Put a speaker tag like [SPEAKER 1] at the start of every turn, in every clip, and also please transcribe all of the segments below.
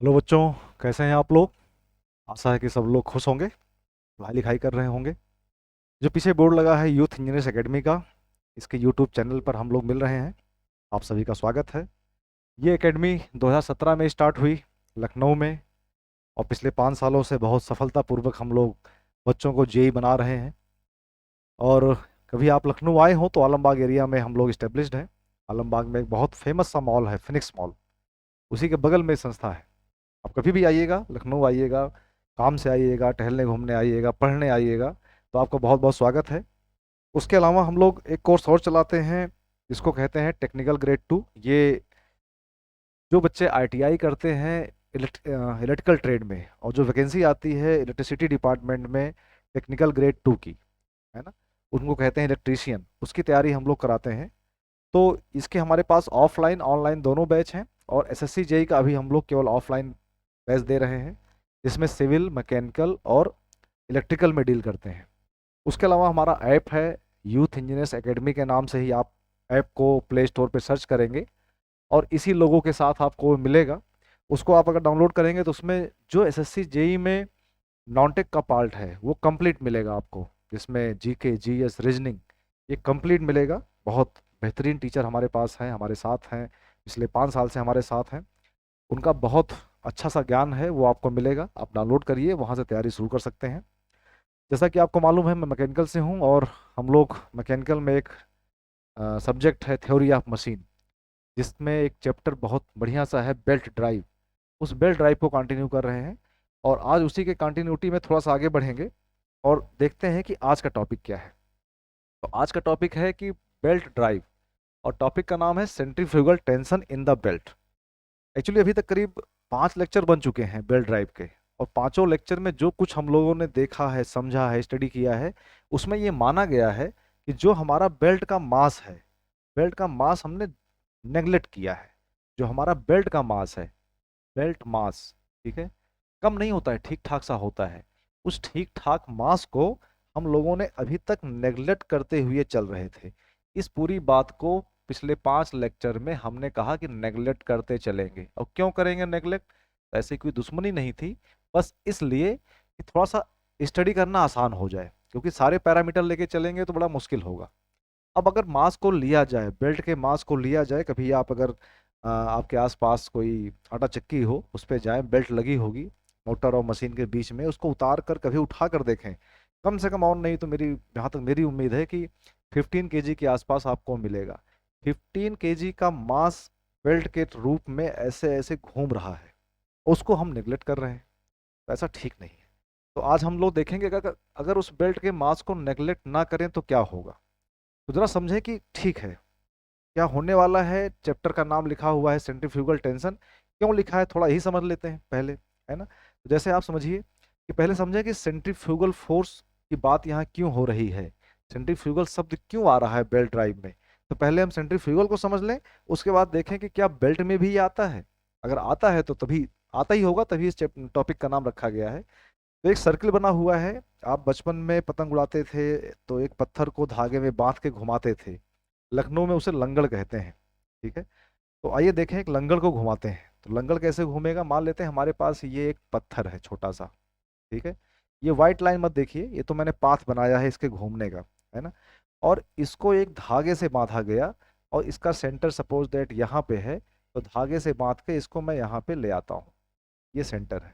[SPEAKER 1] Hello बच्चों, कैसे हैं आप लोग। आशा है कि सब लोग खुश होंगे, पढ़ाई लिखाई कर रहे होंगे। जो पीछे बोर्ड लगा है यूथ इंजीनियर्स एकेडमी का, इसके यूट्यूब चैनल पर हम लोग मिल रहे हैं। आप सभी का स्वागत है। ये एकेडमी 2017 में स्टार्ट हुई लखनऊ में, और पिछले 5 सालों से बहुत सफलतापूर्वक हम लोग बच्चों को जेई बना रहे हैं। और कभी आप लखनऊ आए हो तो आलमबाग एरिया में हम लोग इस्टेब्लिश्ड हैं। आलमबाग में एक बहुत फेमस सा मॉल है, फिनिक्स मॉल, उसी के बगल में संस्था है। आप कभी भी आइएगा, लखनऊ आइएगा, काम से आइएगा, टहलने घूमने आइएगा, पढ़ने आइएगा, तो आपका बहुत बहुत स्वागत है। उसके अलावा हम लोग एक कोर्स और चलाते हैं जिसको कहते हैं टेक्निकल ग्रेड 2। ये जो बच्चे आईटीआई करते हैं इलेक्ट्रिकल ट्रेड में, और जो वैकेंसी आती है इलेक्ट्रिसिटी डिपार्टमेंट में टेक्निकल ग्रेड 2 की, है ना, उनको कहते हैं इलेक्ट्रीशियन, उसकी तैयारी हम लोग कराते हैं। तो इसके हमारे पास ऑफलाइन ऑनलाइन दोनों बैच हैं, और एसएससी जेई का अभी हम लोग केवल ऑफलाइन बैच दे रहे हैं, जिसमें सिविल, मैकेनिकल और इलेक्ट्रिकल में डील करते हैं। उसके अलावा हमारा ऐप है यूथ इंजीनियर्स एकेडमी के नाम से ही, आप ऐप को प्ले स्टोर पे सर्च करेंगे और इसी लोगों के साथ आपको मिलेगा। उसको आप अगर डाउनलोड करेंगे तो उसमें जो एसएससी जेई में नॉनटेक का पार्ट है वो कंप्लीट मिलेगा आपको, जिसमें जीके, जीएस, रीजनिंग, ये कंप्लीट मिलेगा। बहुत बेहतरीन टीचर हमारे पास हैं, हमारे साथ हैं, पिछले 5 साल से हमारे साथ हैं। उनका बहुत अच्छा सा ज्ञान है, वो आपको मिलेगा। आप डाउनलोड करिए, वहाँ से तैयारी शुरू कर सकते हैं। जैसा कि आपको मालूम है, मैं मैकेनिकल से हूँ, और हम लोग मैकेनिकल में एक सब्जेक्ट है थ्योरी ऑफ मशीन, जिसमें एक चैप्टर बहुत बढ़िया सा है बेल्ट ड्राइव। उस बेल्ट ड्राइव को कंटिन्यू कर रहे हैं, और आज उसी के कंटिन्यूटी में थोड़ा सा आगे बढ़ेंगे और देखते हैं कि आज का टॉपिक क्या है। तो आज का टॉपिक है कि बेल्ट ड्राइव, और टॉपिक का नाम है centrifugal tension in the belt. Actually अभी तक करीब 5 लेक्चर बन चुके हैं बेल्ट ड्राइव के, और पांचों लेक्चर में जो कुछ हम लोगों ने देखा है, समझा है, स्टडी किया है, उसमें ये माना गया है कि जो हमारा बेल्ट का मास है, बेल्ट का मास हमने नेग्लेक्ट किया है। जो हमारा बेल्ट का मास है, बेल्ट मास, ठीक है, कम नहीं होता है, ठीक ठाक सा होता है। उस ठीक ठाक मास को हम लोगों ने अभी तक नेग्लेक्ट करते हुए चल रहे थे। इस पूरी बात को पिछले 5 लेक्चर में हमने कहा कि नेग्लेक्ट करते चलेंगे। और क्यों करेंगे नेग्लेक्ट? ऐसी कोई दुश्मनी नहीं थी, बस इसलिए कि थोड़ा सा स्टडी करना आसान हो जाए, क्योंकि सारे पैरामीटर लेके चलेंगे तो बड़ा मुश्किल होगा। अब अगर मास को लिया जाए, बेल्ट के मास को लिया जाए, कभी आप अगर आपके आसपास कोई आटा चक्की हो, उस पर जाए, बेल्ट लगी होगी मोटर और मशीन के बीच में, उसको उतार कर कभी उठा कर देखें। कम से कम, और नहीं तो मेरी, जहाँ तक मेरी उम्मीद है कि 15 kg के आसपास आपको मिलेगा। 15 kg का मास बेल्ट के रूप में ऐसे ऐसे घूम रहा है, उसको हम निगलेक्ट कर रहे हैं। तो ऐसा ठीक नहीं है। तो आज हम लोग देखेंगे कि अगर अगर उस बेल्ट के मास को नेगलेक्ट ना करें तो क्या होगा। तो जरा समझें कि ठीक है, क्या होने वाला है। चैप्टर का नाम लिखा हुआ है सेंट्रीफ्यूगल टेंशन। क्यों लिखा है थोड़ा यही समझ लेते हैं पहले, है ना। तो जैसे आप समझिए कि पहले समझें कि सेंट्रीफ्यूगल फोर्स की बात यहाँ क्यों हो रही है, सेंट्रीफ्यूगल शब्द क्यों आ रहा है बेल्ट ड्राइव में। तो पहले हम सेंट्रीफ्यूगल को समझ लें, उसके बाद देखें कि क्या बेल्ट में भी ये आता है। अगर आता है तो तभी आता ही होगा, तभी इस टॉपिक का नाम रखा गया है। तो एक सर्किल बना हुआ है। आप बचपन में पतंग उड़ाते थे तो एक पत्थर को धागे में बांध के घुमाते थे, लखनऊ में उसे लंगड़ कहते हैं, ठीक है। तो आइए देखें, एक लंगड़ को घुमाते हैं तो लंगड़ कैसे घूमेगा। मान लेते हैं हमारे पास ये एक पत्थर है छोटा सा, ठीक है। ये व्हाइट लाइन मत देखिए, ये तो मैंने पाथ बनाया है इसके घूमने का, है ना। और इसको एक धागे से बांधा गया, और इसका सेंटर सपोज दैट यहाँ पे है, तो धागे से बांध के इसको मैं यहाँ पे ले आता हूँ, ये सेंटर है।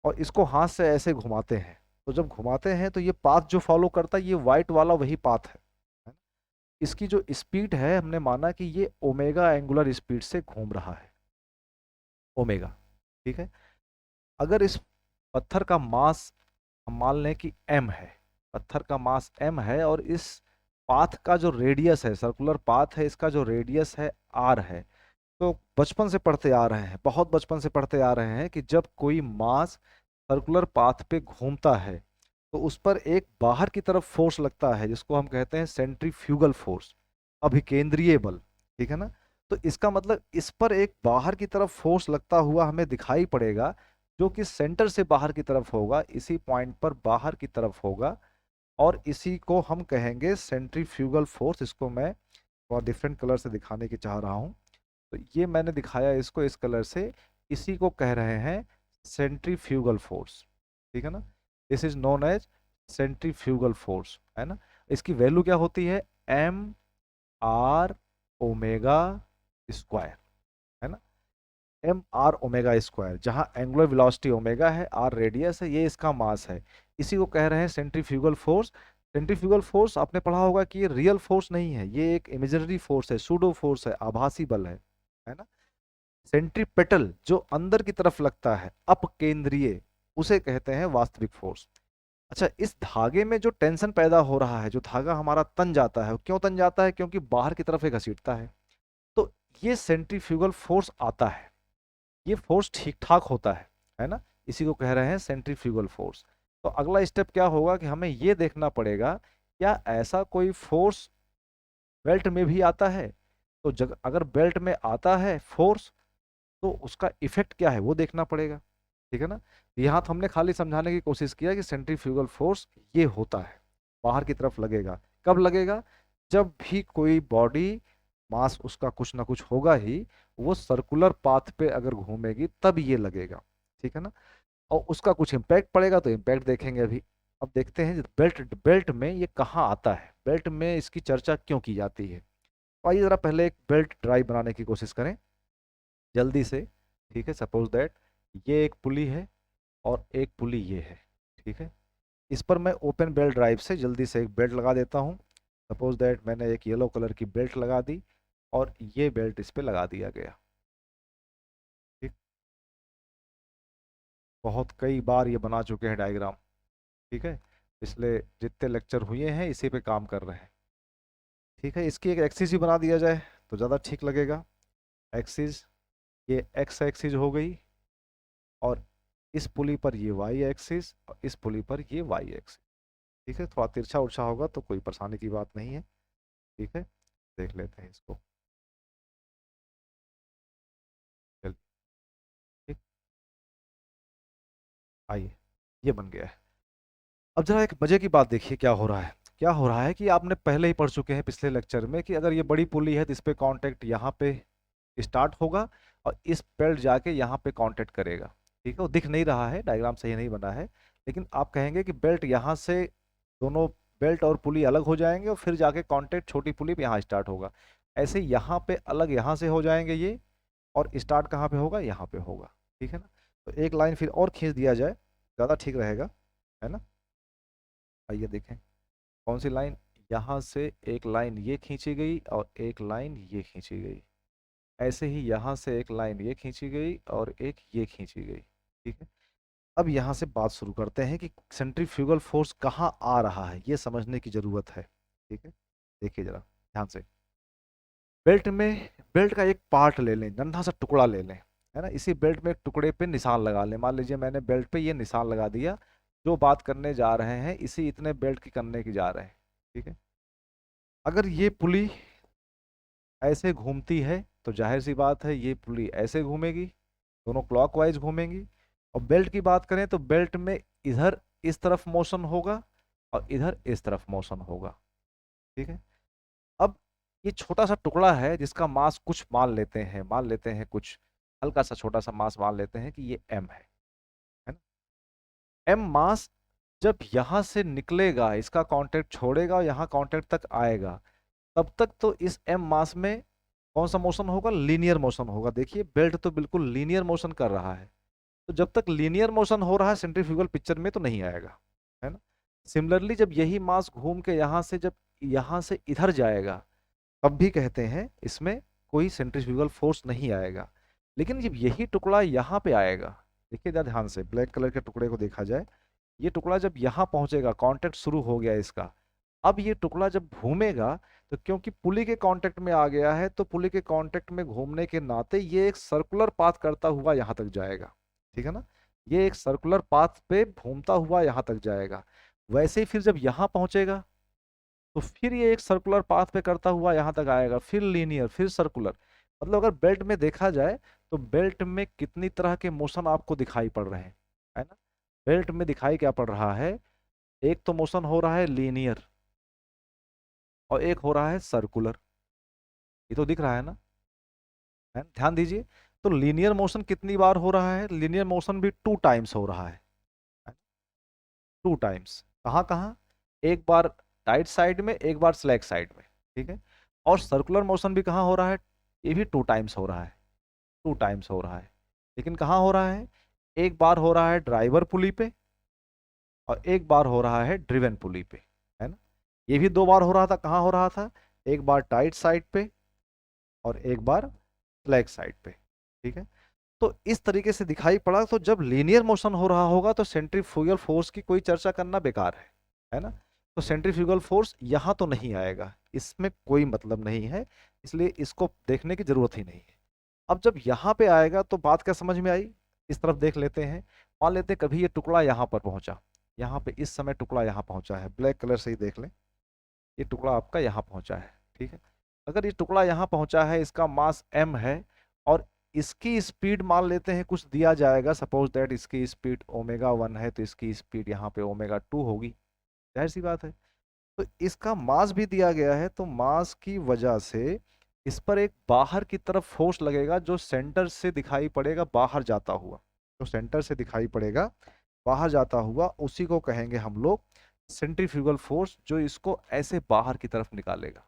[SPEAKER 1] और इसको हाथ से ऐसे घुमाते हैं, तो जब घुमाते हैं तो ये पाथ जो फॉलो करता है, ये व्हाइट वाला वही पाथ है। इसकी जो स्पीड है, हमने माना कि ये ओमेगा एंगुलर स्पीड से घूम रहा है, ओमेगा, ठीक है। अगर इस पत्थर का मास हम मान लें कि m है, पत्थर का मास m है, और इस पाथ का जो रेडियस है, सर्कुलर पाथ है, इसका जो रेडियस है r है। तो बचपन से पढ़ते आ रहे हैं, बहुत बचपन से पढ़ते आ रहे हैं कि जब कोई मास सर्कुलर पाथ पे घूमता है तो उस पर एक बाहर की तरफ फोर्स लगता है, जिसको हम कहते हैं सेंट्रीफ्यूगल फोर्स, अभिकेंद्रीय बल, ठीक है ना। तो इसका मतलब इस पर एक बाहर की तरफ फोर्स लगता हुआ हमें दिखाई पड़ेगा, जो कि सेंटर से बाहर की तरफ होगा, इसी पॉइंट पर बाहर की तरफ होगा, और इसी को हम कहेंगे सेंट्रीफ्यूगल फोर्स। इसको मैं और डिफरेंट कलर से दिखाने की चाह रहा हूँ। तो ये मैंने दिखाया इसको इस कलर से, इसी को कह रहे हैं सेंट्रीफ्यूगल फोर्स, ठीक है ना। This is known as centrifugal force, है ना। इसकी वैल्यू क्या होती है, एम आर ओमेगा स्क्वायर, है ना। एम आर ओमेगा स्क्वायर, जहां एंगुलर वेलोसिटी ओमेगा है, आर रेडियस है, ये इसका मास है। इसी को कह रहे हैं सेंट्रीफ्यूगल फोर्स। सेंट्रीफ्यूगल फोर्स आपने पढ़ा होगा कि ये रियल फोर्स नहीं है, ये एक इमेजिनरी फोर्स है, सूडो फोर्स है, आभासी बल है ना। सेंट्रीपेटल जो अंदर की तरफ लगता है, अपकेंद्रीय, उसे कहते हैं वास्तविक फोर्स। अच्छा, इस धागे में जो टेंशन पैदा हो रहा है, जो धागा हमारा तन जाता है, क्यों तन जाता है, क्योंकि बाहर की तरफ ये घसीटता है। तो ये सेंट्रीफ्यूगल फोर्स आता है, ये फोर्स ठीक ठाक होता है ना। इसी को कह रहे हैं सेंट्रीफ्यूगल फोर्स। तो अगला स्टेप क्या होगा कि हमें ये देखना पड़ेगा, क्या ऐसा कोई फोर्स बेल्ट में भी आता है। तो अगर बेल्ट में आता है फोर्स, तो उसका इफेक्ट क्या है वो देखना पड़ेगा, ठीक है ना। यहाँ तो हमने खाली समझाने की कोशिश किया कि सेंट्रीफ्यूगल फोर्स ये होता है, बाहर की तरफ लगेगा। कब लगेगा, जब भी कोई बॉडी, मास उसका कुछ ना कुछ होगा ही, वो सर्कुलर पाथ पे अगर घूमेगी तब ये लगेगा, ठीक है ना। और उसका कुछ इम्पैक्ट पड़ेगा, तो इम्पैक्ट देखेंगे अभी। अब देखते हैं बेल्ट बेल्ट में ये कहाँ आता है, बेल्ट में इसकी चर्चा क्यों की जाती है। तो आइए जरा पहले एक बेल्ट ड्राइव बनाने की कोशिश करें जल्दी से, ठीक है। सपोज दैट ये एक पुली है और एक पुली ये है, ठीक है। इस पर मैं ओपन बेल्ट ड्राइव से जल्दी से एक बेल्ट लगा देता हूँ। सपोज दैट मैंने एक येलो कलर की बेल्ट लगा दी और ये बेल्ट इस पे लगा दिया गया, ठीक। बहुत कई बार ये बना चुके हैं डायग्राम, ठीक है। पिछले जितने लेक्चर हुए हैं इसी पे काम कर रहे हैं, ठीक है। इसकी एक एक्सिस ही बना दिया जाए तो ज़्यादा ठीक लगेगा। एक्सिस, ये एक्स एक्सिस हो गई, और इस पुली पर ये वाई एक्सिस, और इस पुली पर ये वाई एक्सिस, ठीक है। थोड़ा तिरछा उर्छा होगा तो कोई परेशानी की बात नहीं है, ठीक है। देख लेते हैं इसको, चलिए, ठीक। आइए, ये बन गया है। अब जरा एक मजे की बात देखिए क्या हो रहा है। क्या हो रहा है कि आपने पहले ही पढ़ चुके हैं पिछले लेक्चर में कि अगर ये बड़ी पुली है तो इस पे कांटेक्ट यहाँ पे स्टार्ट होगा, और इस बेल्ट जाके यहाँ पे कांटेक्ट करेगा, ठीक है। वो दिख नहीं रहा है, डायग्राम सही नहीं बना है, लेकिन आप कहेंगे कि बेल्ट यहाँ से, दोनों बेल्ट और पुली अलग हो जाएंगे और फिर जाके कांटेक्ट छोटी पुली पे यहाँ स्टार्ट होगा। ऐसे यहाँ पे अलग यहाँ से हो जाएंगे ये, और स्टार्ट कहाँ पे होगा, यहाँ पे होगा, ठीक है ना। तो एक लाइन फिर और खींच दिया जाए, ज़्यादा ठीक रहेगा, है ना। आइए देखें कौन सी लाइन, यहाँ से एक लाइन ये खींची गई और एक लाइन ये खींची गई। ऐसे ही यहाँ से एक लाइन ये खींची गई और एक ये खींची गई, ठीक है। अब यहाँ से बात शुरू करते हैं कि सेंट्रीफ्यूगल फोर्स कहाँ आ रहा है, ये समझने की जरूरत है, ठीक है। देखिए जरा ध्यान से, बेल्ट में, बेल्ट का एक पार्ट ले लें, नन्हा सा टुकड़ा ले लें, है ना। इसी बेल्ट में एक टुकड़े पे निशान लगा लें। मान लीजिए मैंने बेल्ट पे ये निशान लगा दिया, जो बात करने जा रहे हैं इसी इतने बेल्ट की करने की जा रहे हैं, ठीक है। अगर ये पुली ऐसे घूमती है तो जाहिर सी बात है ये पुली ऐसे घूमेगी, दोनों क्लॉकवाइज घूमेंगी। और बेल्ट की बात करें तो बेल्ट में इधर इस तरफ मोशन होगा और इधर इस तरफ मोशन होगा, ठीक है। अब ये छोटा सा टुकड़ा है जिसका मास कुछ मान लेते हैं कुछ हल्का सा छोटा सा मास मान लेते हैं कि ये एम है ना। एम मास जब यहाँ से निकलेगा, इसका कांटेक्ट छोड़ेगा और यहाँ कांटेक्ट तक आएगा, तब तक तो इस एम मास में कौन सा मोशन होगा, लीनियर मोशन होगा। देखिए बेल्ट तो बिल्कुल लीनियर मोशन कर रहा है, तो जब तक लीनियर मोशन हो रहा है सेंट्रीफ्यूगल पिक्चर में तो नहीं आएगा, है ना। सिमिलरली जब यही मास घूम के यहाँ से जब यहाँ से इधर जाएगा, तब भी कहते हैं इसमें कोई सेंट्रीफ्यूगल फोर्स नहीं आएगा। लेकिन जब यही टुकड़ा यहाँ पे आएगा, देखिए जरा ध्यान से, ब्लैक कलर के टुकड़े को देखा जाए, ये टुकड़ा जब यहाँ पहुंचेगा, कांटेक्ट शुरू हो गया इसका। अब ये टुकड़ा जब घूमेगा, तो क्योंकि पुली के कांटेक्ट में आ गया है, तो पुली के कांटेक्ट में घूमने के नाते ये एक सर्कुलर पाथ करता हुआ यहाँ तक जाएगा, ठीक है ना। ये एक सर्कुलर पाथ पे घूमता हुआ यहाँ तक जाएगा। वैसे ही फिर जब यहाँ पहुंचेगा, तो फिर ये एक सर्कुलर पाथ पे करता हुआ यहाँ तक आएगा, फिर लीनियर, फिर सर्कुलर। मतलब अगर बेल्ट में देखा जाए तो बेल्ट में कितनी तरह के मोशन आपको दिखाई पड़ रहे हैं, है ना। बेल्ट में दिखाई क्या पड़ रहा है, एक तो मोशन हो रहा है लीनियर और एक हो रहा है सर्कुलर, ये तो दिख रहा है ना, है ना? ध्यान दीजिए, तो लीनियर मोशन कितनी बार हो रहा है? लीनियर मोशन भी 2 टाइम्स हो रहा है, 2 टाइम्स। कहाँ कहाँ? एक बार टाइट साइड में, एक बार स्लैक साइड में, ठीक है। और सर्कुलर मोशन भी कहाँ हो रहा है? ये भी 2 टाइम्स हो रहा है, 2 टाइम्स हो रहा है। लेकिन कहाँ हो रहा है? एक बार हो रहा है ड्राइवर पुली पे और एक बार हो रहा है ड्रिवन पुली पे, है ना। ये भी 2 बार हो रहा था, कहाँ हो रहा था? एक बार टाइट साइड पे और एक बार स्लैक साइड पे, ठीक है। तो इस तरीके से दिखाई पड़ा। तो जब लीनियर मोशन हो रहा होगा तो सेंट्रीफ्यूगल फोर्स की कोई चर्चा करना बेकार है ना। तो सेंट्रीफ्यूगल फोर्स यहाँ तो नहीं आएगा, इसमें कोई मतलब नहीं है, इसलिए इसको देखने की जरूरत ही नहीं है। अब जब यहाँ पे आएगा तो बात क्या समझ में आई? इस तरफ देख लेते हैं। मान लेते हैं कभी ये टुकड़ा यहाँ पर पहुंचा, यहाँ पे इस समय टुकड़ा यहाँ पहुंचा है, ब्लैक कलर से ही देख लें, ये टुकड़ा आपका यहाँ पहुंचा है, ठीक है। अगर ये टुकड़ा यहाँ पहुंचा है, इसका मास m है और इसकी स्पीड मान लेते हैं कुछ दिया जाएगा, सपोज दैट इसकी स्पीड ओमेगा 1 है, तो इसकी स्पीड यहाँ पे ओमेगा 2 होगी, जाहिर सी बात है। तो इसका मास भी दिया गया है, तो मास की वजह से इस पर एक बाहर की तरफ फोर्स लगेगा जो सेंटर से दिखाई पड़ेगा बाहर जाता हुआ, जो सेंटर से दिखाई पड़ेगा बाहर जाता हुआ, उसी को कहेंगे हम लोग सेंट्रीफ्यूगल फोर्स, जो इसको ऐसे बाहर की तरफ निकालेगा।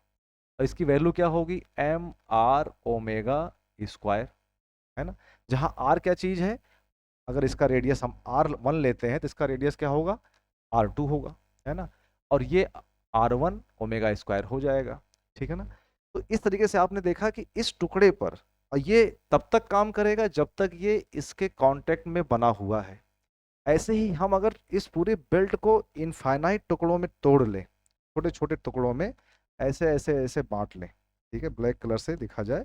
[SPEAKER 1] और इसकी वैल्यू क्या होगी? एम आर ओमेगा स्क्वायर, है ना। जहां आर क्या चीज है? अगर इसका रेडियस हम R1 लेते हैं तो इसका रेडियस क्या होगा? R2 होगा, है ना। और ये R1 ओमेगा स्क्वायर हो जाएगा, ठीक है ना। तो इस तरीके से आपने देखा कि इस टुकड़े पर, और ये तब तक काम करेगा जब तक ये इसके कांटेक्ट में बना हुआ है। ऐसे ही हम अगर इस पूरे बेल्ट को इनफाइनाइट टुकड़ों में तोड़ लें, छोटे छोटे टुकड़ों में ऐसे ऐसे ऐसे बांट लें, ठीक है, ब्लैक कलर से दिखा जाए,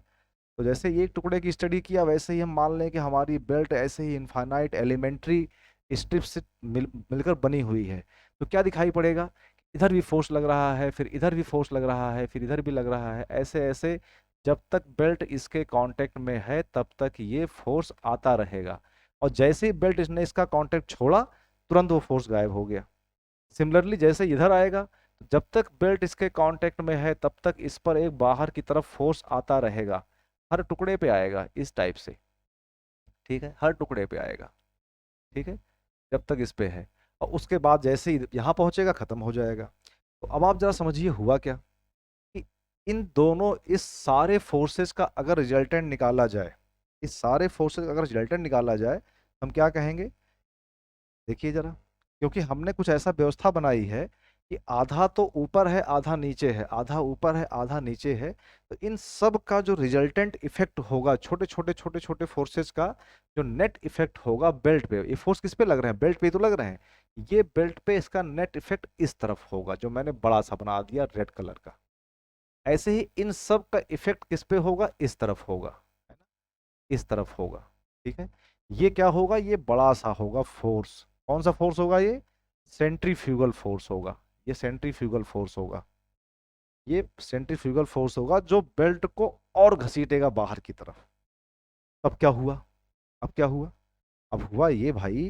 [SPEAKER 1] तो जैसे ये एक टुकड़े की स्टडी किया, वैसे ही हम मान लें कि हमारी बेल्ट ऐसे ही इनफाइनाइट एलिमेंट्री स्ट्रिप्स से मिलकर बनी हुई है। तो क्या दिखाई पड़ेगा? इधर भी फोर्स लग रहा है, फिर इधर भी फोर्स लग रहा है, फिर इधर भी लग रहा है, ऐसे ऐसे जब तक बेल्ट इसके कांटेक्ट में है तब तक ये फोर्स आता रहेगा। और जैसे ही बेल्ट इसने इसका कांटेक्ट छोड़ा, तुरंत वो फोर्स गायब हो गया। सिमिलरली जैसे इधर आएगा, तो जब तक बेल्ट इसके कांटेक्ट में है तब तक इस पर एक बाहर की तरफ फोर्स आता रहेगा, हर टुकड़े पे आएगा इस टाइप से, ठीक है, हर टुकड़े पे आएगा, ठीक है, जब तक इस पे है। और उसके बाद जैसे ही यहाँ पहुंचेगा, खत्म हो जाएगा। तो अब आप जरा समझिए हुआ क्या कि इन दोनों, इस सारे फोर्सेस का अगर रिजल्टेंट निकाला जाए, इस सारे फोर्सेस का अगर रिजल्टेंट निकाला जाए, हम क्या कहेंगे? देखिए जरा, क्योंकि हमने कुछ ऐसा व्यवस्था बनाई है कि आधा तो ऊपर है, आधा नीचे है, आधा ऊपर है, आधा नीचे है। तो इन सब का जो रिजल्टेंट इफेक्ट होगा, छोटे छोटे छोटे छोटे फोर्सेस का जो नेट इफेक्ट होगा बेल्ट पे, ये फोर्स किस पे लग रहे हैं? बेल्ट पे ही तो लग रहे हैं। ये बेल्ट पे इसका नेट इफेक्ट इस तरफ होगा, जो मैंने बड़ा सा बना दिया रेड कलर का। ऐसे ही इन सब का इफेक्ट किस पे होगा? इस तरफ होगा, है ना, इस तरफ होगा, ठीक है। ये क्या होगा? ये बड़ा सा होगा फोर्स। कौन सा फोर्स होगा ये? सेंट्रीफ्यूगल फोर्स होगा, ये सेंट्रीफ्यूगल फोर्स होगा, ये सेंट्रीफ्यूगल फोर्स होगा जो बेल्ट को और घसीटेगा बाहर की तरफ। अब क्या हुआ? अब क्या हुआ? अब हुआ ये भाई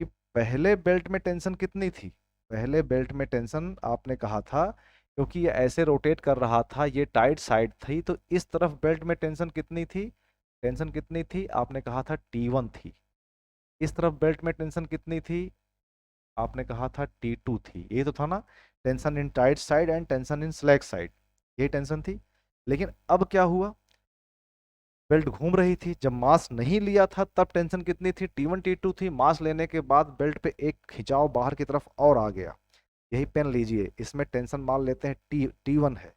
[SPEAKER 1] कि पहले बेल्ट में टेंशन कितनी थी? पहले बेल्ट में टेंशन आपने कहा था, क्योंकि ये ऐसे रोटेट कर रहा था, ये टाइट साइड थी, तो इस तरफ बेल्ट में टेंशन कितनी थी? टेंशन कितनी थी? आपने कहा था T1 थी। इस तरफ बेल्ट में टेंशन कितनी थी? आपने कहा था T2 थी। ये तो था ना, tension in tight side and tension in slack side, ये टेंशन थी। लेकिन अब क्या हुआ? बेल्ट घूम रही थी, जब मास नहीं लिया था तब टेंशन कितनी थी? T1 T2 थी। मास लेने के बाद बेल्ट पे एक खिंचाव बाहर की तरफ और आ गया। यही पेन लीजिए, इसमें टेंशन मान लेते हैं T1 है।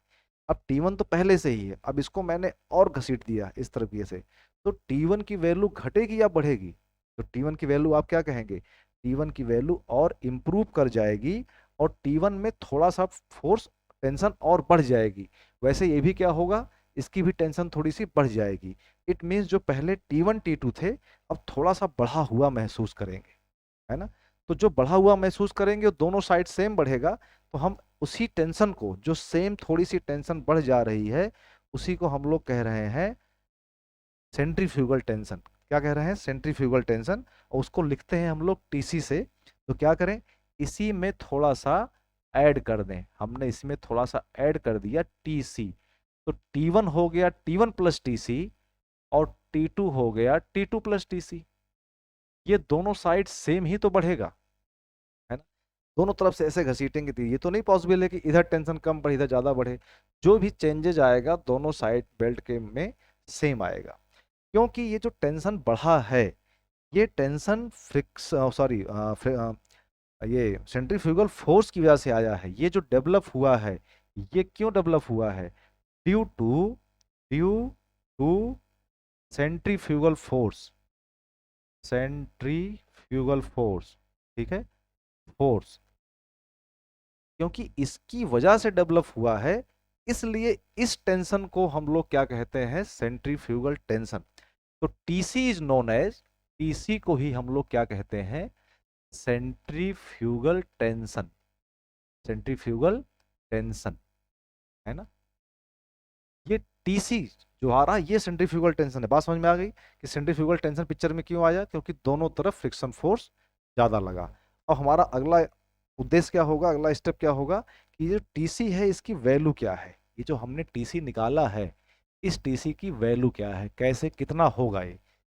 [SPEAKER 1] अब T1 तो पहले से ही है, अब इसको मैंने और घसीट दिया इस तरीके से, तो T1 की वैल्यू घटेगी या बढ़ेगी? तो T1 की वैल्यू आप क्या कहेंगे? T1 की वैल्यू और इम्प्रूव कर जाएगी, और T1 में थोड़ा सा फोर्स, टेंशन और बढ़ जाएगी। वैसे ये भी क्या होगा? इसकी भी टेंशन थोड़ी सी बढ़ जाएगी। इट मीन्स जो पहले T1 T2 थे, अब थोड़ा सा बढ़ा हुआ महसूस करेंगे, है ना। तो जो बढ़ा हुआ महसूस करेंगे, दोनों साइड सेम बढ़ेगा, तो हम उसी टेंशन को, जो सेम थोड़ी सी टेंशन बढ़ जा रही है, उसी को हम लोग कह रहे हैं सेंट्रीफ्यूगल टेंशन। क्या कह रहे हैं? Centrifugal tension. और उसको लिखते हैं हम लोग TC से। तो क्या करें? इसी में थोड़ा सा ऐड कर दें, हमने इसमें थोड़ा सा ऐड कर दिया TC, तो T1 हो गया T1 प्लस TC, और T2 हो गया T2 प्लस TC, ये दोनों साइड सेम ही तो बढ़ेगा, है ना। दोनों तरफ से ऐसे घसीटेंगे तो ये तो नहीं पॉसिबल है कि इधर टेंशन कम पर इधर ज्यादा बढ़े। जो भी चेंजेज आएगा दोनों साइड बेल्ट के में सेम आएगा, क्योंकि ये जो टेंशन बढ़ा है ये टेंशन फ्रिक्स सॉरी ये सेंट्रीफ्यूगल फोर्स की वजह से आया है। ये जो डेवलप हुआ है ये क्यों डेवलप हुआ है? Due to due to centrifugal force, centrifugal force, ठीक है, फोर्स, क्योंकि इसकी वजह से डेवलप हुआ है, इसलिए इस टेंशन को हम लोग क्या कहते हैं? Centrifugal tension. तो TC is known as, TC को ही हम लोग क्या कहते हैं? सेंट्रीफ्यूगल टेंशन, सेंट्रीफ्यूगल टेंशन, है ना। ये टीसी जो आ रहा है ये सेंट्रीफ्यूगल टेंशन है। बात समझ में आ गई कि सेंट्रीफ्यूगल टेंशन पिक्चर में क्यों आया? क्योंकि दोनों तरफ फ्रिक्शन फोर्स ज्यादा लगा। अब हमारा अगला उद्देश्य क्या होगा, अगला स्टेप क्या होगा कि ये टीसी है इसकी वैल्यू क्या है? ये जो हमने टीसी निकाला है इस टीसी की वैल्यू क्या है, कैसे कितना होगा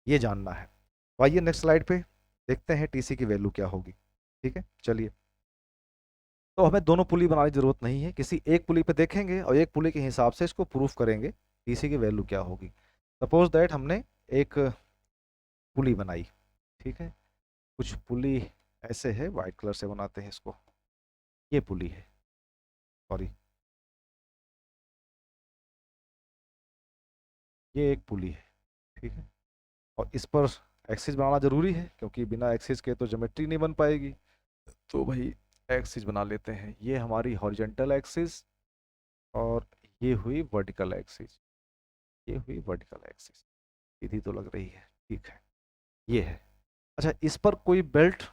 [SPEAKER 1] ये जानना है। तो आइए नेक्स्ट स्लाइड पे देखते हैं टीसी की वैल्यू क्या होगी। ठीक है, चलिए। तो हमें दोनों पुली बनाने की जरूरत नहीं है, किसी एक पुली पे देखेंगे और एक पुली के हिसाब से इसको प्रूफ करेंगे टीसी की वैल्यू क्या होगी। सपोज दैट हमने एक पुली बनाई, ठीक है, कुछ पुली ऐसे है, वाइट कलर से बनाते हैं इसको, ये पुली है, सॉरी ये एक पुली है, ठीक है, और इस पर एक्सिस बनाना जरूरी है क्योंकि बिना एक्सिस के तो ज्योमेट्री नहीं बन पाएगी। तो भाई एक्सिस बना लेते हैं, ये हमारी हॉरिजॉन्टल एक्सिस और ये हुई वर्टिकल एक्सिस, ये हुई वर्टिकल एक्सिस, सीधी तो लग रही है, ठीक है, ये है। अच्छा, इस पर कोई बेल्ट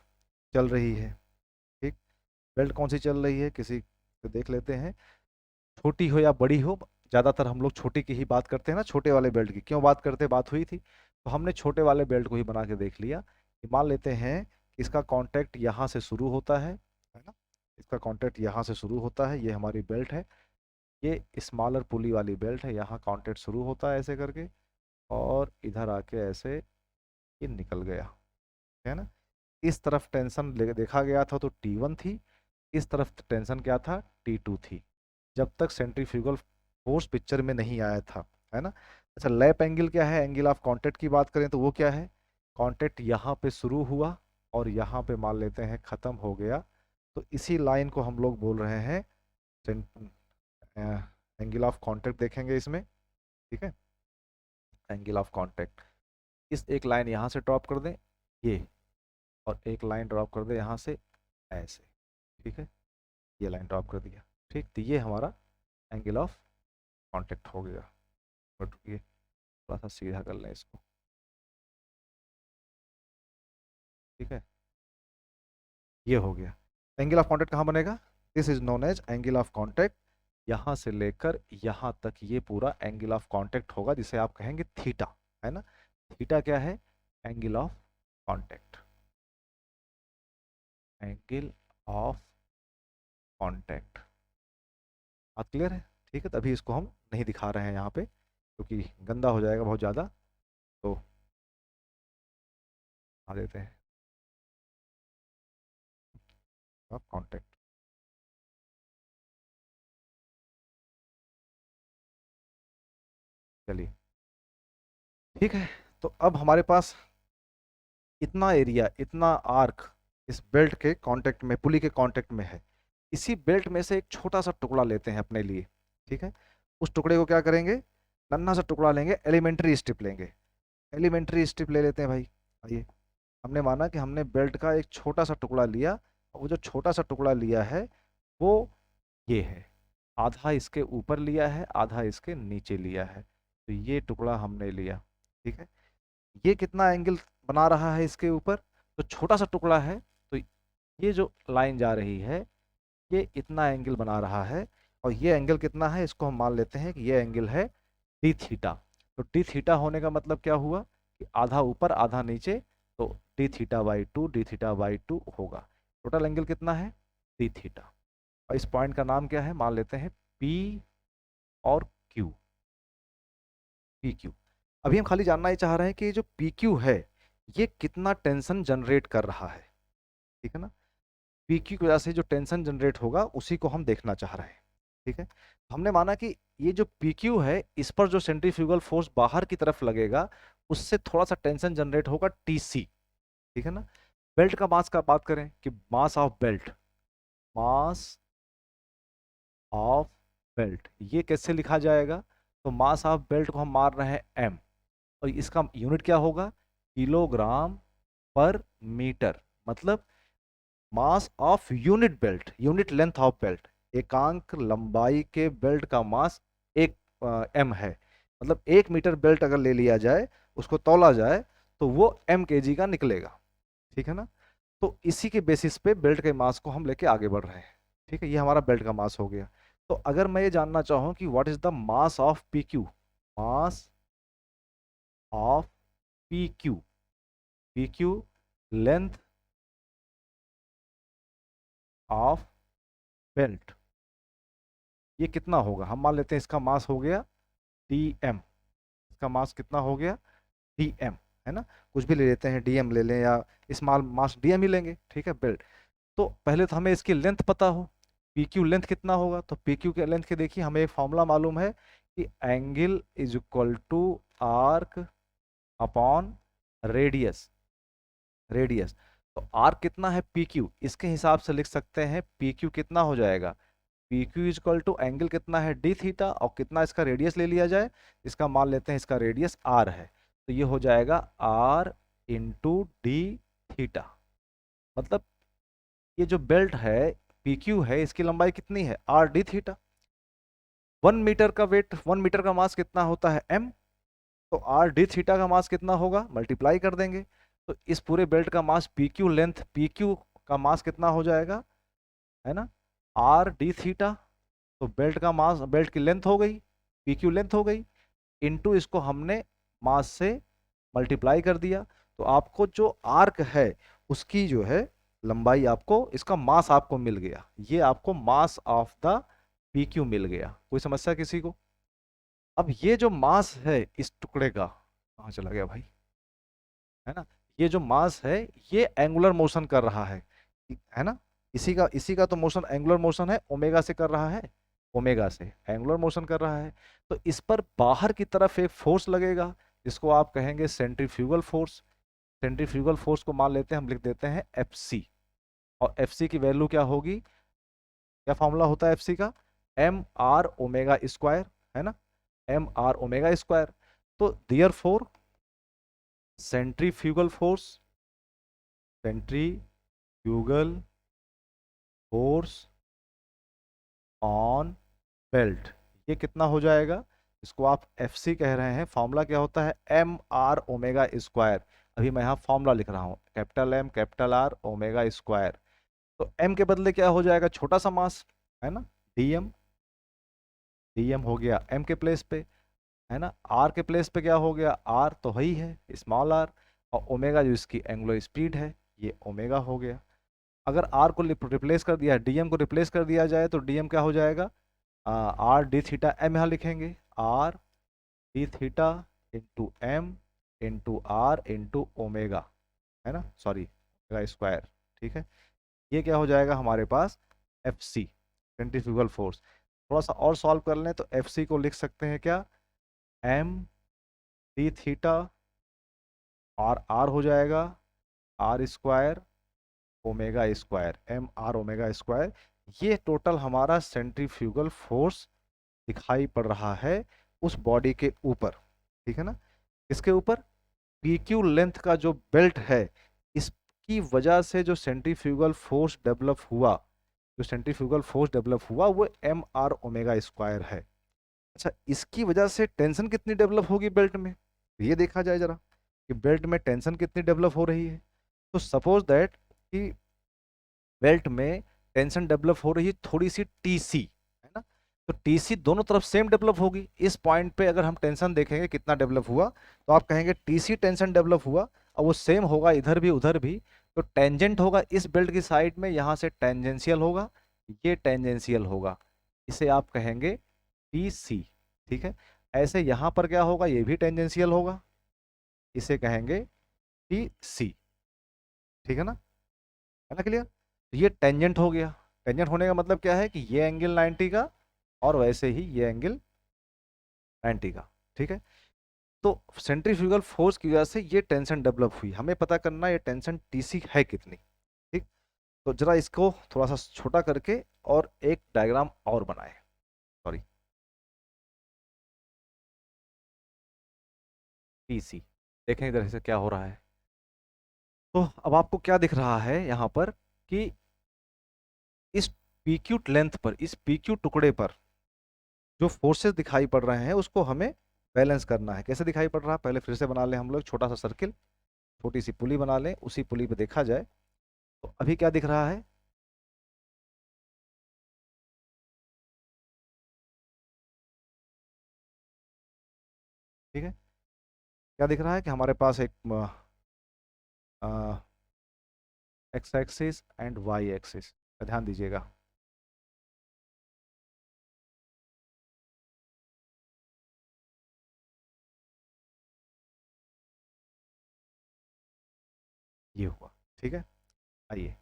[SPEAKER 1] चल रही है, ठीक, बेल्ट कौन सी चल रही है किसी को देख लेते हैं, छोटी हो या बड़ी हो, ज़्यादातर हम लोग छोटी की ही बात करते हैं ना, छोटे वाले बेल्ट की क्यों बात करते हैं, बात हुई थी तो हमने छोटे वाले बेल्ट को ही बना के देख लिया कि मान लेते हैं कि इसका कांटेक्ट यहाँ से शुरू होता है ना, इसका कांटेक्ट यहाँ से शुरू होता है, ये हमारी बेल्ट है, ये स्मॉलर पुली वाली बेल्ट है, यहाँ कांटेक्ट शुरू होता है ऐसे करके और इधर आके ऐसे ये निकल गया, है ना। इस तरफ टेंशन देखा गया था तो T1 थी, इस तरफ टेंशन क्या था? T2 थी, जब तक सेंट्रीफ्यूगल फोर्स पिक्चर में नहीं आया था, है ना। अच्छा, लैप एंगल क्या है? एंगल ऑफ कांटेक्ट की बात करें तो वो क्या है? कांटेक्ट यहाँ पे शुरू हुआ और यहाँ पे मान लेते हैं खत्म हो गया, तो इसी लाइन को हम लोग बोल रहे हैं एंगल ऑफ कांटेक्ट, देखेंगे इसमें, ठीक है, एंगल ऑफ कांटेक्ट। इस एक लाइन यहाँ से ड्रॉप कर दें ये, और एक लाइन ड्रॉप कर दे यहाँ से ऐसे, ठीक है, ये लाइन ड्रॉप कर दिया, ठीक, तो ये हमारा एंगल ऑफ कांटेक्ट हो गया। बट ये थोड़ा सा सीधा कर लें इसको, ठीक है, ये हो गया। एंगल ऑफ कांटेक्ट कहाँ बनेगा? This is known as angle of contact, यहाँ से लेकर यहाँ तक ये पूरा एंगल ऑफ कांटेक्ट होगा जिसे आप कहेंगे थीटा, है ना। थीटा क्या है? Angle of contact, angle of contact. बात क्लियर है? ठीक है, तभी इसको हम नहीं दिखा रहे हैं यहाँ पे क्योंकि गंदा हो जाएगा बहुत ज़्यादा, तो आ देते हैं आप कांटेक्ट। चलिए, ठीक है, तो अब हमारे पास इतना एरिया, इतना आर्क इस बेल्ट के कांटेक्ट में, पुली के कांटेक्ट में है, इसी बेल्ट में से एक छोटा सा टुकड़ा लेते हैं अपने लिए, ठीक है, उस टुकड़े को क्या करेंगे? नन्हा सा टुकड़ा लेंगे, एलिमेंट्री स्ट्रिप लेंगे, एलिमेंट्री स्ट्रिप ले लेते हैं भाई। आइए, हमने माना कि हमने बेल्ट का एक छोटा सा टुकड़ा लिया, और वो जो छोटा सा टुकड़ा लिया है वो ये है, आधा इसके ऊपर लिया है आधा इसके नीचे लिया है, तो ये टुकड़ा हमने लिया, ठीक है, ये कितना एंगल बना रहा है इसके ऊपर? तो छोटा सा टुकड़ा है तो ये जो लाइन जा रही है ये इतना एंगल बना रहा है, और ये एंगल कितना है? इसको हम मान लेते हैं कि ये एंगल है डी थीटा। तो डी थीटा होने का मतलब क्या हुआ कि आधा ऊपर आधा नीचे, तो D theta by to, D theta by to होगा। टोटल एंगल कितना है? D theta. और इस पॉइंट का नाम क्या है? मान लेते हैं पी और क्यू, पी क्यू। अभी हम खाली जानना ही चाह रहे हैं कि ये जो पी क्यू है ये कितना टेंशन जनरेट कर रहा है, ठीक है ना। पी क्यू की वजह से जो टेंशन जनरेट होगा उसी को हम देखना चाह रहे हैं, ठीक है। तो हमने माना कि ये जो पी क्यू है इस पर जो सेंट्रीफ्यूगल फोर्स बाहर की तरफ लगेगा उससे थोड़ा सा टेंशन जनरेट होगा टी सी, ठीक है ना। बेल्ट का मास का बात करें कि मास of belt, mass of belt ये कैसे लिखा जाएगा, तो मास ऑफ बेल्ट को हम मार रहे हैं एम, और इसका यूनिट क्या होगा, किलोग्राम पर मीटर, मतलब mass of unit belt, unit length of belt, एकांक लंबाई के बेल्ट का मास एक एम है, मतलब 1 मीटर बेल्ट अगर ले लिया जाए उसको तौला जाए तो वो एम केजी का निकलेगा, ठीक है ना। तो इसी के बेसिस पे बेल्ट के मास को हम लेके आगे बढ़ रहे हैं, ठीक है। ये हमारा बेल्ट का मास हो गया। तो अगर मैं ये जानना चाहूँ कि what is the mass of P Q, mass of P Q, P Q length of belt, ये कितना होगा, हम मान लेते हैं इसका मास हो गया डी एम, इसका मास कितना हो गया डी एम, है ना। कुछ भी ले लेते हैं, डीएम ले लें या स्मॉल मास डीएम ही लेंगे, ठीक है बेल्ट। तो पहले तो हमें इसकी लेंथ पता हो, पी क्यू लेंथ कितना होगा, तो पी क्यू के लेंथ के देखिए हमें एक फॉर्मूला मालूम है कि angle is equal to arc upon radius, radius. तो आर्क कितना है पी क्यू, इसके हिसाब से लिख सकते हैं पी क्यू कितना हो जाएगा, P Q is equal to angle कितना है डी थीटा, और कितना इसका रेडियस ले लिया जाए, इसका मान लेते हैं इसका रेडियस आर है, तो ये हो जाएगा आर इंटू डी थीटा। मतलब ये जो बेल्ट है पी क्यू है इसकी लंबाई कितनी है आर डी थीटा। 1 मीटर का वेट, 1 मीटर का मास कितना होता है एम, तो आर डी थीटा का मास कितना होगा, मल्टीप्लाई कर देंगे, तो इस पूरे बेल्ट का mass P Q length, P Q का मास कितना हो जाएगा, है ना, आर डी थीटा। तो बेल्ट का मास, बेल्ट की लेंथ हो गई, पी क्यू लेंथ हो गई, इनटू इसको हमने मास से मल्टीप्लाई कर दिया, तो आपको जो आर्क है उसकी जो है लंबाई, आपको इसका मास आपको मिल गया, ये आपको mass of the P Q मिल गया। कोई समस्या किसी को। अब ये जो मास है इस टुकड़े का, कहाँ चला गया भाई, है ना, ये जो मास है ये एंगुलर मोशन कर रहा है ना, इसी का तो मोशन एंगुलर मोशन है, ओमेगा से कर रहा है, ओमेगा से एंगुलर मोशन कर रहा है। तो इस पर बाहर की तरफ एक फोर्स लगेगा जिसको आप कहेंगे सेंट्रीफ्यूगल फोर्स, सेंट्रीफ्यूगल फोर्स को मान लेते हैं, हम लिख देते हैं एफ सी, और एफ सी की वैल्यू क्या होगी, क्या फॉर्मूला होता है एफ सी का, एम आर ओमेगा स्क्वायर, है ना, एम आर ओमेगा स्क्वायर। तो therefore centrifugal force, centrifugal force on belt, ये कितना हो जाएगा, इसको आप एफ सी कह रहे हैं, फॉर्मूला क्या होता है एम आर ओमेगा स्क्वायर। अभी मैं यहाँ फॉर्मूला लिख रहा हूँ, capital M capital R omega square. तो एम के बदले क्या हो जाएगा, छोटा सा मास, है ना, डीएम, डीएम हो गया एम के प्लेस पे, है ना। आर के प्लेस पे क्या हो गया, आर तो वही है स्मॉल आर, और ओमेगा जो इसकी एंगुलर स्पीड है ये ओमेगा हो गया। अगर आर को रिप्लेस कर दिया, डीएम को रिप्लेस कर दिया जाए तो डीएम क्या हो जाएगा, आर डी थीटा एम, यहाँ लिखेंगे R D theta into M into R into omega, है ना, सॉरी ओमेगा स्क्वायर, ठीक है। ये क्या हो जाएगा हमारे पास एफ सी, सेंट्रीफ्यूगल फोर्स। थोड़ा सा और सॉल्व कर लें तो एफ सी को लिख सकते हैं क्या, एम डी थीटा और आर हो जाएगा R square omega square, M R omega square. ये टोटल हमारा सेंट्रीफ्यूगल फोर्स दिखाई पड़ रहा है उस बॉडी के ऊपर, ठीक है ना। इसके ऊपर पी क्यू लेंथ का जो बेल्ट है इसकी वजह से जो सेंट्रीफ्यूगल फोर्स डेवलप हुआ, जो सेंट्रीफ्यूगल फोर्स डेवलप हुआ वो एम आर ओमेगा स्क्वायर है। अच्छा, इसकी वजह से टेंशन कितनी डेवलप होगी बेल्ट में, ये देखा जाए जरा कि बेल्ट में टेंशन कितनी डेवलप हो रही है। तो सपोज दैट कि बेल्ट में टेंशन डेवलप हो रही है थोड़ी सी टीसी, है ना, तो टीसी दोनों तरफ सेम डेवलप होगी। इस पॉइंट पे अगर हम टेंशन देखेंगे कितना डेवलप हुआ तो आप कहेंगे टीसी टेंशन डेवलप हुआ, और वो सेम होगा इधर भी उधर भी। तो टेंजेंट होगा इस बेल्ट की साइड में, यहाँ से टेंजेंशियल होगा, ये टेंजेंशियल होगा, इसे आप कहेंगे टीसी, ठीक है। ऐसे यहाँ पर क्या होगा, ये भी टेंजेंशियल होगा, इसे कहेंगे टी सी। ठीक है ना क्लियर? ये टेंजेंट हो गया। टेंजेंट होने का मतलब क्या है कि ये एंगल 90 का और वैसे ही ये एंगल 90 का। ठीक है, तो सेंट्रीफ्यूगल फोर्स की वजह से ये टेंशन डेवलप हुई, हमें पता करना है ये टेंशन टीसी है कितनी। ठीक, तो जरा इसको थोड़ा सा छोटा करके और एक डायग्राम और बनाए। सॉरी, टीसी देखें इधर से क्या हो रहा है। तो अब आपको क्या दिख रहा है यहाँ पर कि इस पीक्यू लेंथ पर, इस पीक्यू टुकड़े पर जो फोर्सेस दिखाई पड़ रहे हैं उसको हमें बैलेंस करना है। कैसे दिखाई पड़ रहा है, पहले फिर से बना लें हम लोग छोटा सा सर्किल, छोटी सी पुली बना लें, उसी पुली पे देखा जाए तो अभी क्या दिख रहा है। ठीक है, क्या दिख रहा है कि हमारे पास एक X axis and Y axis, ध्यान दीजिएगा। ये हुआ। ठीक है, आइए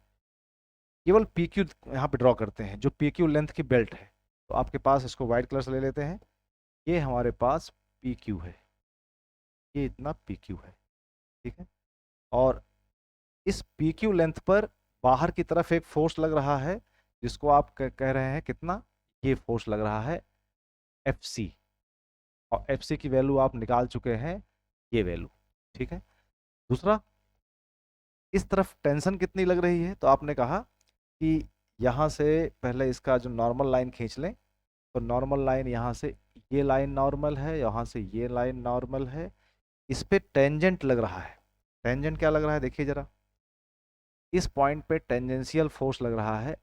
[SPEAKER 1] केवल पी क्यू यहाँ पे ड्रॉ करते हैं, जो पी क्यू लेंथ की बेल्ट है। तो आपके पास इसको वाइट कलर से ले लेते हैं, ये हमारे पास पी क्यू है, ये इतना पी क्यू है। ठीक है, और इस पी क्यू लेंथ पर बाहर की तरफ एक फोर्स लग रहा है, जिसको आप कह रहे हैं कितना, ये फोर्स लग रहा है एफ सी, और एफ सी की वैल्यू आप निकाल चुके हैं, ये वैल्यू। ठीक है, दूसरा इस तरफ टेंशन कितनी लग रही है, तो आपने कहा कि यहाँ से पहले इसका जो नॉर्मल लाइन खींच लें, तो नॉर्मल लाइन यहाँ से, ये लाइन नॉर्मल है, यहाँ से ये लाइन नॉर्मल है, इस पे टेंजेंट लग रहा है। टेंजेंट क्या लग रहा है देखिए जरा, इस पॉइंट पे टेंजेंशियल फोर्स लग रहा है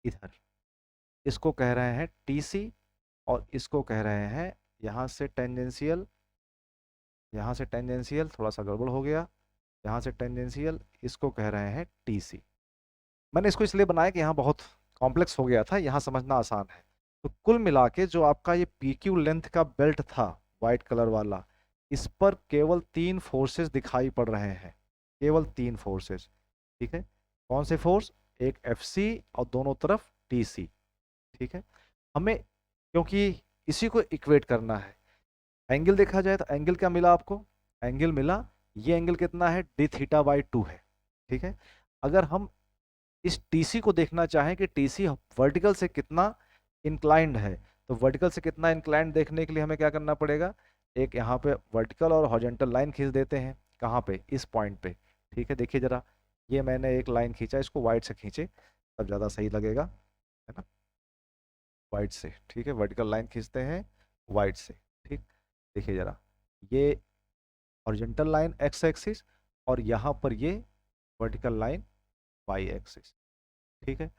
[SPEAKER 1] इधर, इसको कह रहे हैं टीसी, और इसको कह रहे हैं यहाँ से टेंजेंशियल, यहाँ से टेंजेंशियल थोड़ा सा गड़बड़ हो गया, यहाँ से टेंजेंशियल, इसको कह रहे हैं टीसी। मैंने इसको इसलिए बनाया कि यहाँ बहुत कॉम्प्लेक्स हो गया था, यहाँ समझना आसान है। तो कुल मिला के जो आपका ये पी क्यू लेंथ का बेल्ट था वाइट कलर वाला, इस पर केवल 3 फोर्सेस दिखाई पड़ रहे हैं, केवल 3 फोर्सेस। ठीक है, कौन से फोर्स, एक एफ सी और दोनों तरफ टी सी। ठीक है, हमें क्योंकि इसी को इक्वेट करना है, एंगल देखा जाए तो एंगल क्या मिला आपको, एंगल मिला, ये एंगल कितना है, डी थीटा बाई 2 है। ठीक है, अगर हम इस टीसी को देखना चाहें कि टीसी वर्टिकल से कितना इंक्लाइंड है, तो वर्टिकल से कितना इंक्लाइंड देखने के लिए हमें क्या करना पड़ेगा, एक यहाँ पे वर्टिकल और हॉरिजॉन्टल लाइन खींच देते हैं, कहाँ पे, इस पॉइंट पे। ठीक है, देखिए जरा, ये मैंने एक लाइन खींचा, इसको वाइट से खींचे तब ज़्यादा सही लगेगा, है ना, वाइट से। ठीक है, वर्टिकल लाइन खींचते हैं वाइट से। ठीक, देखिए जरा, ये हॉरिजॉन्टल लाइन एक्स एक्सिस और यहाँ पर ये वर्टिकल लाइन वाई एक्सिस। ठीक है,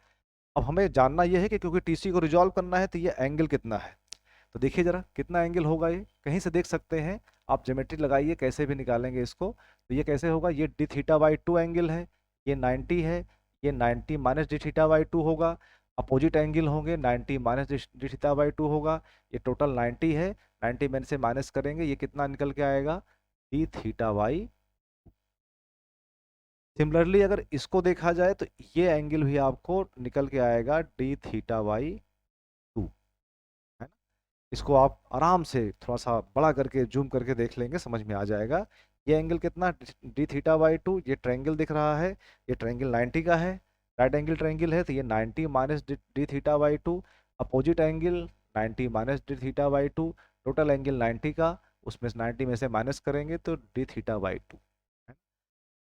[SPEAKER 1] अब हमें जानना यह है कि क्योंकि टीसी को रिजॉल्व करना है तो ये एंगल कितना है। तो देखिए जरा कितना एंगल होगा, ये कहीं से देख सकते हैं आप, ज्योमेट्री लगाइए कैसे भी निकालेंगे इसको। तो ये कैसे होगा, ये डी थीटा बाई 2 एंगल है, ये 90 है, ये 90 माइनस डी थीटा बाई 2 होगा, अपोजिट एंगल होंगे 90 माइनस डी थीटा बाई 2 होगा, ये टोटल 90 है, 90 में से माइनस करेंगे, ये कितना निकल के आएगा, डी थीटा बाई। सिमिलरली अगर इसको देखा जाए तो ये एंगल भी आपको निकल के आएगा डी थीटा बाई 2, है ना। इसको आप आराम से थोड़ा सा बड़ा करके जूम करके देख लेंगे, समझ में आ जाएगा। ये एंगल कितना, डी थीटा बाई 2, ये ट्रायंगल दिख रहा है, ये ट्रायंगल 90 का है, राइट एंगल ट्रायंगल है, तो ये 90 minus D theta by 2, opposite angle 90 minus D theta by 2, total angle 90 का, उसमें से 90 में से माइनस करेंगे तो डी थीटा बाई 2।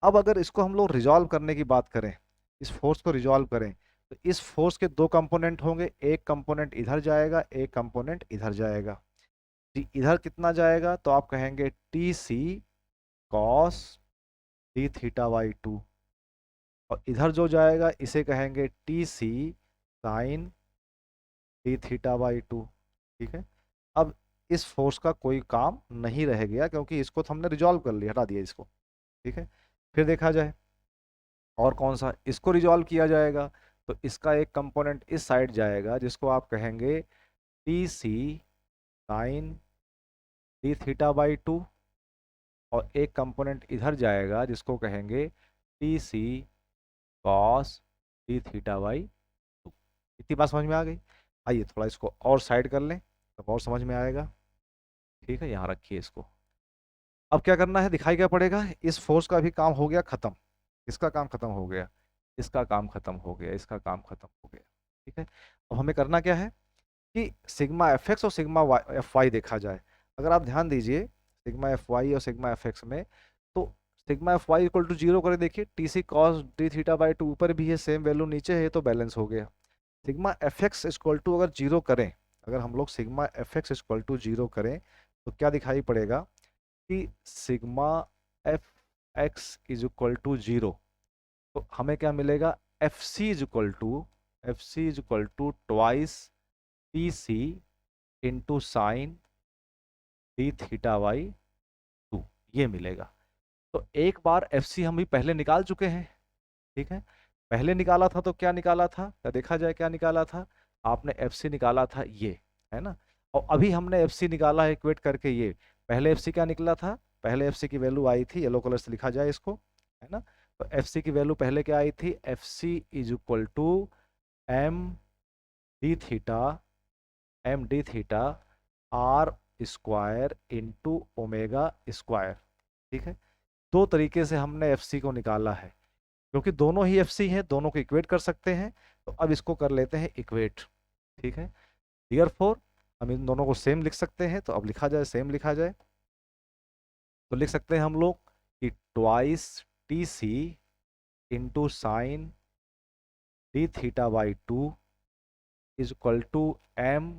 [SPEAKER 1] अब अगर इसको हम लोग रिजॉल्व करने की बात करें, इस फोर्स को रिजॉल्व करें, तो इस फोर्स के 2 कंपोनेंट होंगे, एक कंपोनेंट इधर जाएगा, एक कंपोनेंट इधर जाएगा। जी, इधर कितना जाएगा, तो आप कहेंगे T C cos D theta by 2, और इधर जो जाएगा इसे कहेंगे T C sine D theta by 2। ठीक है, अब इस फोर्स का कोई काम नहीं रह गया, क्योंकि इसको तो हमने रिजॉल्व कर लिया, हटा दिया इसको। ठीक है, फिर देखा जाए और कौन सा इसको रिजॉल्व किया जाएगा, तो इसका एक कंपोनेंट इस साइड जाएगा, जिसको आप कहेंगे T C sine D theta by two, और एक कंपोनेंट इधर जाएगा जिसको कहेंगे T C cos D theta by two. इतनी बात समझ में आ गई? आइए थोड़ा इसको और साइड कर लें तब और समझ में आएगा। ठीक है, यहाँ रखिए इसको। अब क्या करना है, दिखाई क्या पड़ेगा, इस फोर्स का भी काम हो गया खत्म, इसका काम खत्म हो गया, इसका काम खत्म हो गया, इसका काम खत्म हो गया। ठीक है, अब हमें करना क्या है कि सिग्मा एफ एक्स और सिग्मा एफ वाई देखा जाए। अगर आप ध्यान दीजिए सिग्मा एफ वाई और सिग्मा एफ एक्स में, तो sigma F Y equal to zero करें, देखिए T C cos D theta by two ऊपर भी है, सेम वैल्यू नीचे है, तो बैलेंस हो गया। Sigma F X equal to अगर जीरो करें, अगर हम लोग sigma F X equal to zero करें तो क्या दिखाई पड़ेगा कि sigma F X is equal to zero, तो हमें क्या मिलेगा, F C is equal to twice T C into sine D theta by two, ये मिलेगा। तो एक बार एफ सी हम भी पहले निकाल चुके हैं। ठीक है, पहले निकाला था तो क्या निकाला था, क्या देखा जाए क्या निकाला था, आपने एफ सी निकाला था ये, है ना, और अभी हमने एफ सी निकाला है इक्वेट करके ये। पहले एफ सी क्या निकला था, पहले एफ सी की वैल्यू आई थी, येलो कलर से लिखा जाए इसको, है ना, तो एफ सी की वैल्यू पहले क्या आई थी, F C is equal to M D theta, M D theta R square into omega square. ठीक है, दो तरीके से हमने एफ सी को निकाला है, क्योंकि दोनों ही एफ सी हैं, दोनों को इक्वेट कर सकते हैं, तो अब इसको कर लेते हैं इक्वेट। ठीक है, डियर फोर, हम इन दोनों को सेम लिख सकते हैं, तो अब लिखा जाए, सेम लिखा जाए, तो लिख सकते हैं हम लोग कि twice T C into sine D theta by two is equal to M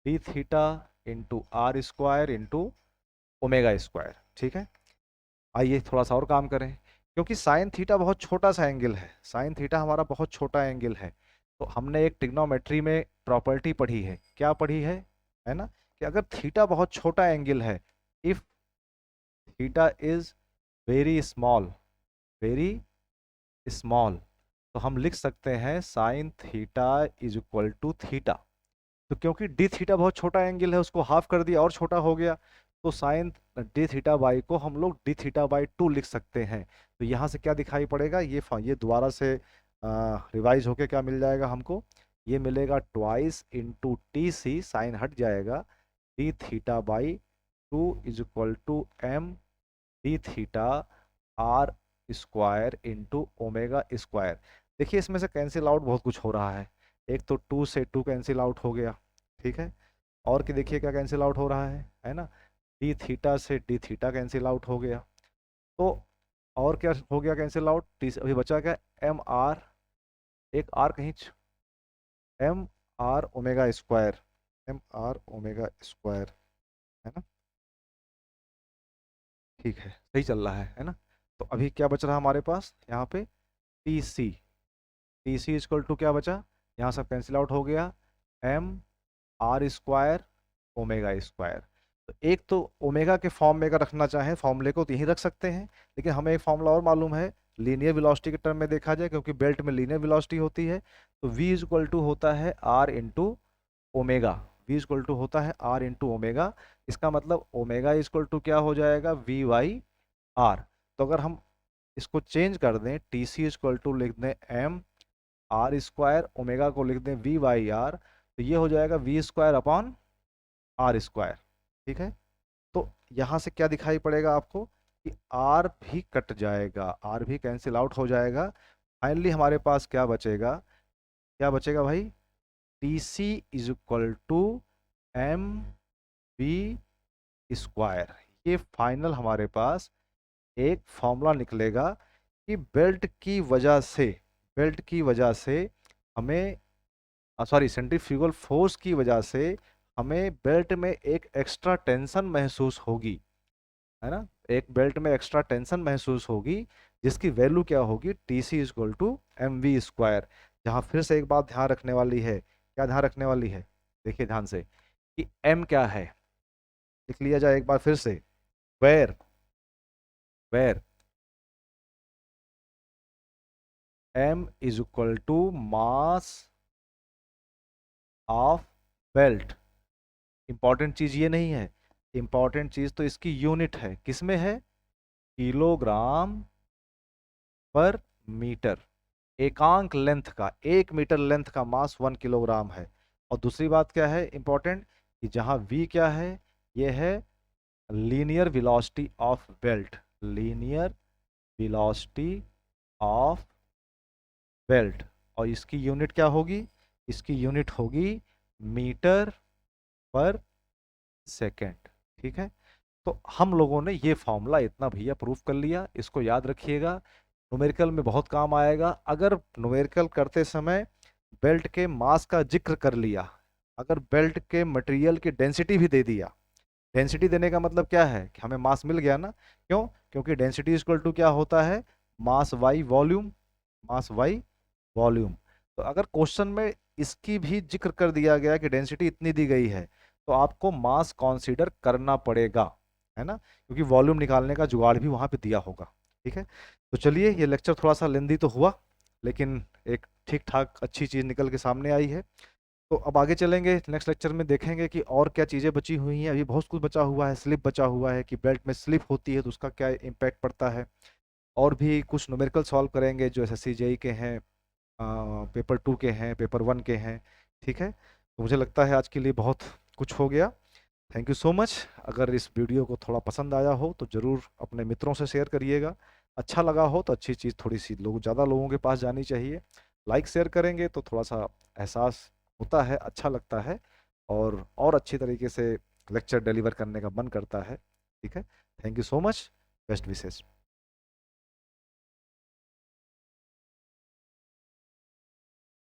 [SPEAKER 1] D theta into R square into omega square. ठीक है, आइए थोड़ा सा और काम करें, क्योंकि साइन थीटा बहुत छोटा सा एंगल है, साइन थीटा हमारा बहुत छोटा एंगल है, तो हमने एक ट्रिग्नोमेट्री में प्रॉपर्टी पढ़ी है, क्या पढ़ी है ना, कि अगर थीटा बहुत छोटा एंगल है, if theta is very small, very small, तो हम लिख सकते हैं sine theta is equal to theta. तो क्योंकि डी थीटा बहुत छोटा एंगल है, उसको हाफ कर दिया और छोटा हो गया, तो साइन डी थीटा बाई को हम लोग डी थीटा बाई टू लिख सकते हैं। तो यहाँ से क्या दिखाई पड़ेगा, ये दोबारा से रिवाइज होके क्या मिल जाएगा हमको, ये मिलेगा twice into T C, sine हट जाएगा, D theta by two is equal to M D theta R square into omega square. देखिए इसमें से कैंसिल आउट बहुत कुछ हो रहा है, एक तो टू से टू कैंसिल आउट हो गया, ठीक है, और कि देखिए क्या कैंसिल आउट हो रहा है ना, डी थीटा से डी थीटा कैंसिल आउट हो गया, तो और क्या हो गया कैंसिल आउट, टी अभी बचा क्या, एम आर, एक आर कहीं, M R omega square, M R omega square, है ना, ठीक है, सही चल रहा है ना। तो अभी क्या बच रहा हमारे पास यहाँ पे, T C, T C equal to क्या बचा, यहाँ सब कैंसिल आउट हो गया, M R square omega square. तो एक तो ओमेगा के फॉर्म में अगर रखना चाहें फॉर्मूले को तो यहीं रख सकते हैं, लेकिन हमें एक फॉर्मूला और मालूम है, लीनियर वेलोसिटी के टर्म में देखा जाए, क्योंकि बेल्ट में लीनियर वेलोसिटी होती है, तो v इज इक्वल टू होता है R into omega, V equal to होता है आर इंटू ओमेगा। इसका मतलब ओमेगा इक्वल टू क्या हो जाएगा, वी बाई आर। तो अगर हम इसको चेंज कर दें, टी सी इक्वल टू लिख दें एम आर स्क्वायर, ओमेगा को लिख दें वी बाई आर, तो ये हो जाएगा V square upon R square. ठीक है, तो यहाँ से क्या दिखाई पड़ेगा आपको कि आर भी कट जाएगा, आर भी कैंसिल आउट हो जाएगा, फाइनली हमारे पास क्या बचेगा, क्या बचेगा भाई, T C is equal to M B square. ये फाइनल हमारे पास एक फॉर्मूला निकलेगा कि बेल्ट की वजह से, बेल्ट की वजह से हमें, सॉरी सेंट्रीफ्यूगल फोर्स की वजह से हमें बेल्ट में एक एक्स्ट्रा टेंशन महसूस होगी, है ना, एक बेल्ट में एक्स्ट्रा टेंशन महसूस होगी, जिसकी वैल्यू क्या होगी, T C equal to M V square. जहाँ फिर से एक बात ध्यान रखने वाली है, क्या ध्यान रखने वाली है, देखिए ध्यान से कि एम क्या है, लिख लिया जाए एक बार फिर से, where, where M is equal to mass of belt. Important चीज ये नहीं है, इंपॉर्टेंट चीज तो इसकी यूनिट है, किसमें है, किलोग्राम पर मीटर। एकांक लेंथ का, 1 मीटर लेंथ का मास 1 किलोग्राम है। और दूसरी बात क्या है इंपॉर्टेंट, कि जहां v क्या है, ये है linear velocity of belt, linear velocity of belt. और इसकी यूनिट क्या होगी, इसकी यूनिट होगी मीटर पर सेकेंड। ठीक है, तो हम लोगों ने ये फॉर्मूला इतना भैया प्रूव कर लिया, इसको याद रखिएगा, न्यूमेरिकल में बहुत काम आएगा। अगर न्यूमेरिकल करते समय बेल्ट के मास का जिक्र कर लिया, अगर बेल्ट के मटेरियल की डेंसिटी भी दे दिया, डेंसिटी देने का मतलब क्या है कि हमें मास मिल गया ना, क्यों, क्योंकि डेंसिटी इक्वल टू क्या होता है, मास वाई वॉल्यूम, मास वाई वॉल्यूम। तो अगर क्वेश्चन में इसकी भी जिक्र कर दिया गया कि डेंसिटी इतनी दी गई है, तो आपको मास कंसीडर करना पड़ेगा, है ना, क्योंकि वॉल्यूम निकालने का जुगाड़ भी वहां पे दिया होगा। ठीक है, तो चलिए, ये लेक्चर थोड़ा सा लेंदी तो हुआ, लेकिन एक ठीक ठाक अच्छी चीज निकल के सामने आई है। तो अब आगे चलेंगे, नेक्स्ट लेक्चर में देखेंगे कि और क्या चीज़ें बची हुई हैं। अभी बहुत कुछ बचा हुआ है, स्लिप बचा हुआ है कि बेल्ट में स्लिप होती है तो उसका क्या इम्पैक्ट पड़ता है। और भी कुछ न्यूमेरिकल सॉल्व करेंगे जो एसएससी जेई के हैं, पेपर 2 के हैं, पेपर 1 के हैं। ठीक है, तो मुझे लगता है आज के लिए बहुत कुछ हो गया। Thank you so much. अगर इस वीडियो को थोड़ा पसंद आया हो तो ज़रूर अपने मित्रों से शेयर करिएगा। अच्छा लगा हो तो अच्छी चीज़ थोड़ी सी ज़्यादा लोगों के पास जानी चाहिए। लाइक शेयर करेंगे तो थोड़ा सा एहसास होता है, अच्छा लगता है, और अच्छी तरीके से लेक्चर डिलीवर करने का मन करता है। ठीक है, thank you so much, best wishes.